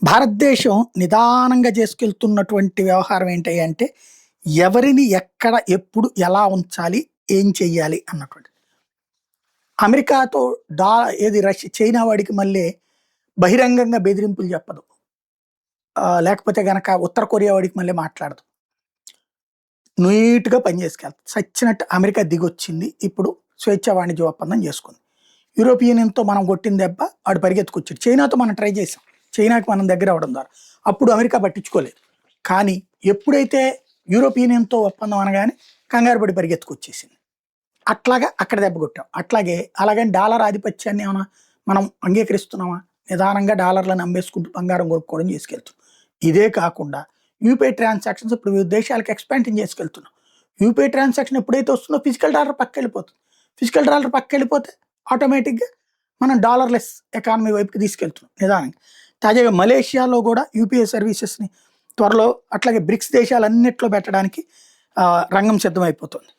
భారతదేశం నిదానంగా చేసుకెళ్తున్నటువంటి వ్యవహారం ఏంటి అంటే, ఎవరిని ఎక్కడ, ఎప్పుడు, ఎలా ఉంచాలి, ఏం చెయ్యాలి అన్నటువంటిది. అమెరికాతో డా ఏది చైనా వాడికి మళ్ళీ బహిరంగంగా బెదిరింపులు చెప్పదు. లేకపోతే గనక ఉత్తర కొరియా వాడికి మళ్ళీ మాట్లాడదు. నీట్‌గా పని చేసుకెళ్తది. సచ్చినట్టు అమెరికా దిగొచ్చింది. ఇప్పుడు స్వేచ్ఛా వాణిజ్య ఒప్పందం చేసుకుంది. యూరోపియన్ యూనియన్‌తో మనం కొట్టిన దెబ్బ ఆడు పరిగెత్తుకొచ్చాడు. చైనాతో మనం ట్రై చేసాం. చైనాకి మనం దగ్గర అవ్వడం ద్వారా. అప్పుడు అమెరికా పట్టించుకోలేదు. కానీ ఎప్పుడైతే యూరోపియన్ యూనియన్‌తో ఒప్పందం అనగానే కంగారు పడి పరిగెత్తుకొచ్చేసింది. అట్లాగా అక్కడ దెబ్బ కొట్టాం. అలాగని డాలర్ ఆధిపత్యాన్ని ఏమన్నా మనం అంగీకరిస్తున్నామా? నిదానంగా డాలర్లను అమ్మేసుకుంటూ బంగారం కొనుక్కోవడం చేసుకెళ్తున్నాం. ఇదే కాకుండా యూపీఐ ట్రాన్సాక్షన్స్ ఇప్పుడు వివిధ దేశాలకు ఎక్స్పాండింగ్ చేసుకెళ్తున్నాం. యూపీఐ ట్రాన్సాక్షన్ ఎప్పుడైతే వస్తుందో ఫిజికల్ డాలర్ పక్కకెళ్ళిపోతుంది. ఫిజికల్ డాలర్ పక్కకెళ్ళిపోతే ఆటోమేటిక్‌గా మనం డాలర్‌లెస్ ఎకానమీ వైపుకి తీసుకెళ్తున్నాం నిదానంగా. తాజాగా మలేషియాలో కూడా యూపీఐ సర్వీసెస్‌ని త్వరలో అట్లాగే బ్రిక్స్ దేశాలన్నిట్లో పెట్టడానికి రంగం సిద్ధమైపోతుంది.